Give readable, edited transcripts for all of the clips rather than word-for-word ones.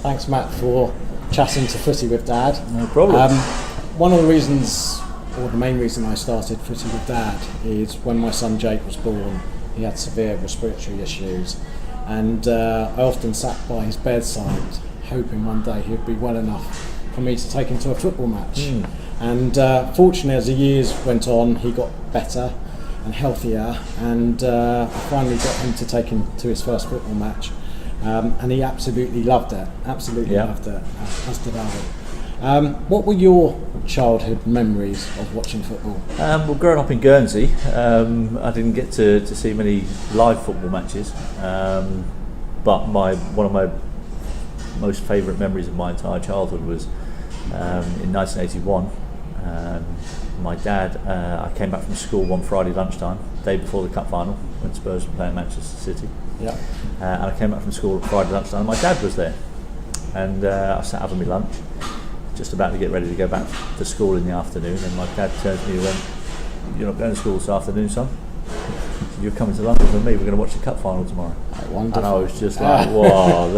Thanks, Matt, for chatting to Footy with Dad. No problem. One of the reasons, or the main reason I started Footy with Dad, is when my son Jake was born, he had severe respiratory issues, and I often sat by his bedside hoping one day he'd be well enough for me to take him to a football match. And fortunately, as the years went on, he got better and healthier, and I finally got him to take him to his first football match, and he absolutely loved it. Loved it, as did I. What were your childhood memories of watching football? Well, growing up in Guernsey, I didn't get to see many live football matches, but one of my most favourite memories of my entire childhood was in 1981. My dad, I came back from school one Friday lunchtime, day before the cup final, when Spurs were playing Manchester City. And I came back from school Friday lunchtime, my dad was there, and I sat having my lunch, just about to get ready to go back to school in the afternoon, and my dad turned to me and went, "You're not going to school this afternoon, son? You're coming to London with me, we're going to watch the cup final tomorrow." And I was just like, "Wow,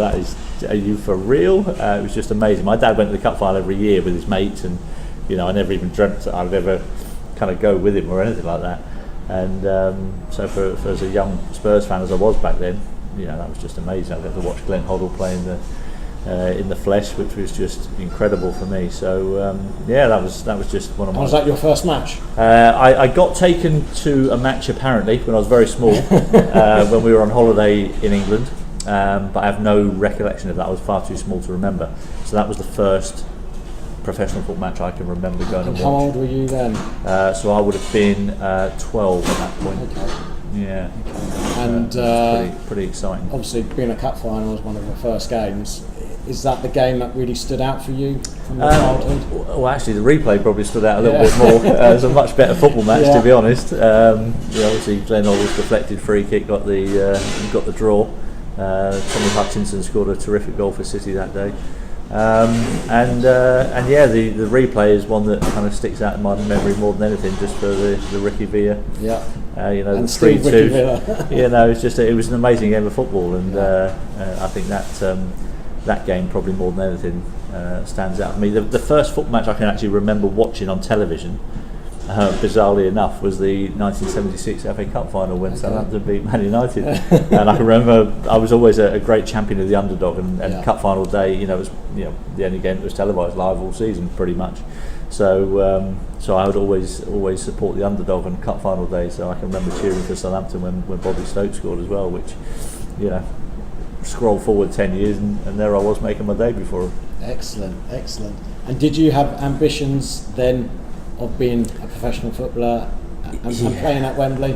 are you for real?" It was just amazing. My dad went to the cup final every year with his mates, and I never even dreamt that I'd ever kind of go with him or anything like that. And so for as a young Spurs fan as I was back then, that was just amazing. I got to watch Glenn Hoddle play in the flesh, which was just incredible for me. So that was just one of my. Was that your first match? I got taken to a match apparently when I was very small, when we were on holiday in England, but I have no recollection of that. I was far too small to remember. So that was the first professional football match I can remember going and watch. How old were you then? So I would have been 12 at that point. Okay. Yeah. And pretty exciting. Obviously, being a cup final was one of the first games. Is that the game that really stood out for you from your childhood? Well, actually, the replay probably stood out a little bit more. It was a much better football match, to be honest. Obviously, Glenn Hoddle's deflected free kick got the draw. Tommy Hutchinson scored a terrific goal for City that day. The replay is one that kind of sticks out in my memory more than anything, just for the Ricky Villa. And the still Ricky Villa. it was an amazing game of football, and I think that game probably more than anything stands out for me. The first football match I can actually remember watching on television, bizarrely enough, was the 1976 FA Cup final when Southampton beat Man United. And I can remember I was always a great champion of the underdog, and Cup final day, was the only game that was televised live all season pretty much. So I would always support the underdog on Cup final day. So I can remember cheering for Southampton when Bobby Stokes scored as well, which scroll forward 10 years and there I was making my debut for him. Excellent. And did you have ambitions then of being a professional footballer and playing at Wembley?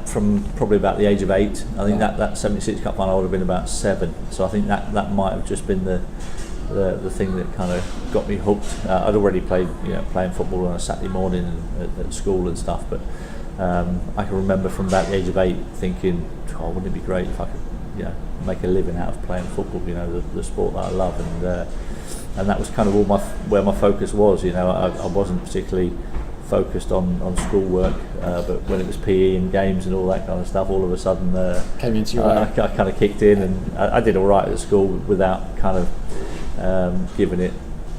From probably about the age of 8. I think that 76 Cup final I would have been about 7. So I think that might have just been the thing that kind of got me hooked. I'd already played playing football on a Saturday morning at school and stuff, but I can remember from about the age of 8 thinking, wouldn't it be great if I could make a living out of playing football, the sport that I love, and that was kind of where my focus was. I wasn't particularly focused on schoolwork, but when it was PE and games and all that kind of stuff, all of a sudden came into your I kind of kicked in, and I did all right at school without kind of giving it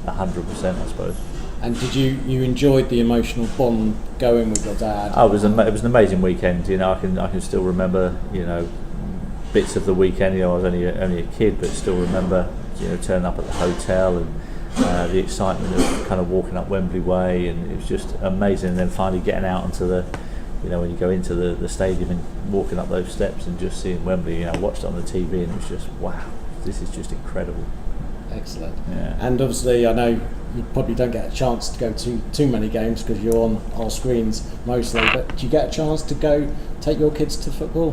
100%, I suppose. And did you enjoyed the emotional bond going with your dad? It was an amazing weekend. I can still remember bits of the weekend. I was only a kid, but still remember turning up at the hotel and the excitement of kind of walking up Wembley Way, and it was just amazing. And then finally getting out onto the when you go into the stadium and walking up those steps and just seeing Wembley. I watched it on the TV and it was just, wow, this is just incredible. Excellent. Yeah. And obviously I know you probably don't get a chance to go to too many games because you're on our screens mostly, but do you get a chance to go take your kids to football?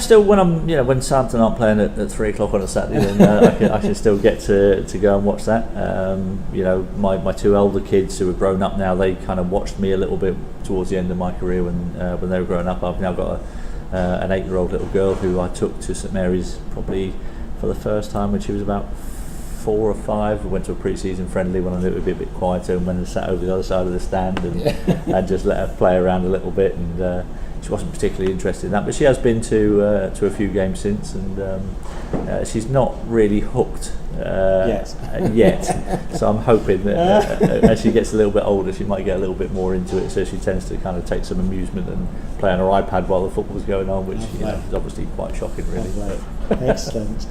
Still when I'm when Southampton aren't playing at 3:00 on a Saturday, then I can still get to go and watch that. My two elder kids who are grown up now, they kind of watched me a little bit towards the end of my career when they were growing up. I've now got an 8-year-old little girl who I took to St Mary's probably for the first time when she was about 4 or 5. We went to a pre-season friendly when I knew it would be a bit quieter, and when I sat over the other side of the stand and just let her play around a little bit, and she wasn't particularly interested in that, but she has been to a few games since, and she's not really hooked yet. So I'm hoping that as she gets a little bit older, she might get a little bit more into it. So she tends to kind of take some amusement and play on her iPad while the football's going on, which is obviously quite shocking, really. Excellent.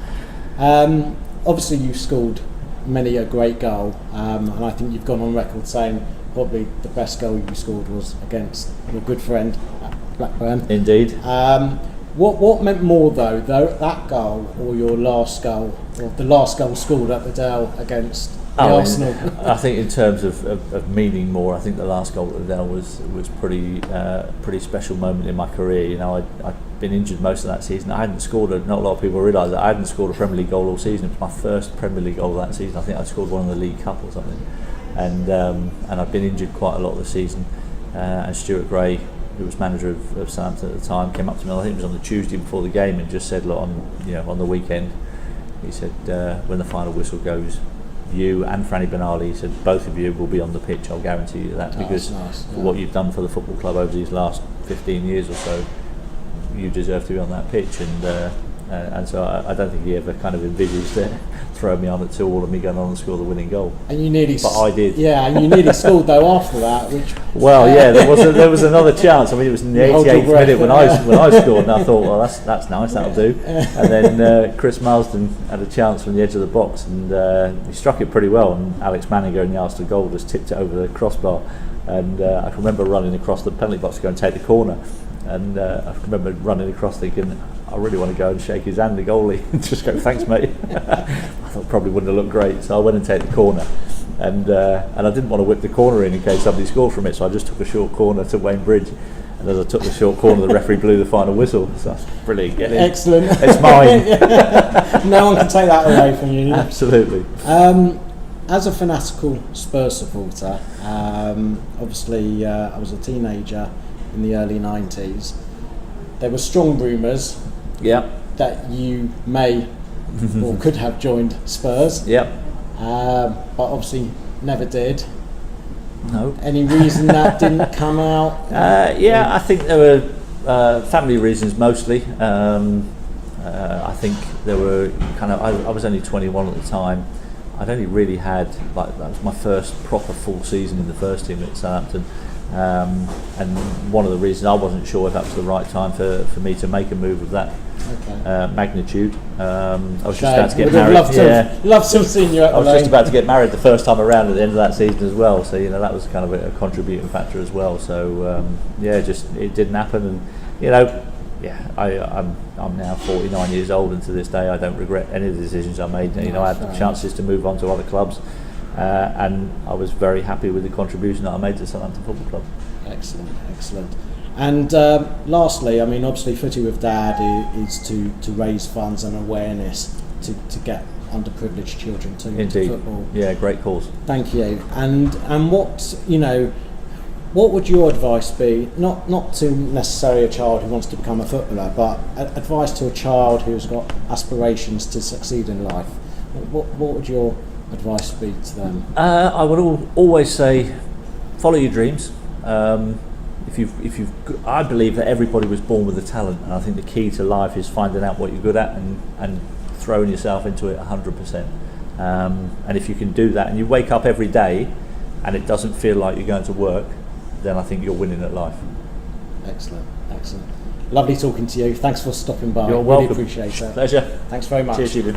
Obviously, you've scored many a great goal, and I think you've gone on record saying probably the best goal you scored was against your good friend at Blackburn. Indeed. What meant more though, that goal or your last goal, or the last goal scored at the Dell against Arsenal? I think in terms of meaning more, I think the last goal at the Dell was pretty special moment in my career. You know, I'd been injured most of that season. I hadn't scored not a lot of people realise that I hadn't scored a Premier League goal all season. It was my first Premier League goal that season. I think I scored one in the League Cup or something, and I'd been injured quite a lot of the season. And Stuart Gray, who was manager of Southampton at the time, came up to me. I think it was on the Tuesday before the game, and just said, "Look, on the weekend," he said, "when the final whistle goes, you and Franny Benali," he said, "both of you will be on the pitch. I'll guarantee you that, because for what you've done for the football club over these last 15 years or so, you deserve to be on that pitch." And so I don't think he ever kind of envisaged throwing me on at 2-2 and me going on and score the winning goal. And you nearly, but I did. Yeah, and you nearly scored though after that. There was another chance. I mean, it was in the 88th minute when I scored, and I thought, well, that's nice, that'll do. And then Chris Marsden had a chance from the edge of the box, and he struck it pretty well. And Alex Manninger in the Arsenal goal just tipped it over the crossbar. And I can remember running across the penalty box to go and take the corner. And I remember running across thinking, I really want to go and shake his hand, the goalie, and just go, "Thanks, mate." I thought probably wouldn't have looked great, so I went and take the corner, and I didn't want to whip the corner in case somebody scored from it, so I just took a short corner to Wayne Bridge, and as I took the short corner, the referee blew the final whistle. So that's brilliant. Get in. Excellent. It's mine. No one can take that away from you. Absolutely. As a fanatical Spurs supporter, obviously I was a teenager in the early 90s. There were strong rumours that you may or could have joined Spurs. But obviously never did. No. Any reason that didn't come out? I think there were family reasons mostly. I think there were I was only 21 at the time. I'd only really had, that was my first proper full season in the first team at Southampton. And one of the reasons I wasn't sure if that was the right time for me to make a move of that magnitude. I was just about to get married. Loved to have seen you at the lane. Just about to get married the first time around at the end of that season as well. So that was kind of a contributing factor as well. So it didn't happen. And I'm now 49 years old, and to this day I don't regret any of the decisions I made. I had chances to move on to other clubs. And I was very happy with the contribution that I made to Southampton Football Club. Excellent. And lastly, I mean, obviously Footy with Dad is to raise funds and awareness to get underprivileged children to football. Yeah, great cause. Thank you. And what would your advice be? Not to necessarily a child who wants to become a footballer, but advice to a child who's got aspirations to succeed in life. What would your advice be to them? I would always say, follow your dreams. I believe that everybody was born with a talent, and I think the key to life is finding out what you're good at and throwing yourself into it 100%. And if you can do that, and you wake up every day, and it doesn't feel like you're going to work, then I think you're winning at life. Excellent. Lovely talking to you. Thanks for stopping by. You're welcome. Really appreciate it. Pleasure. Thanks very much. Cheers, Stephen.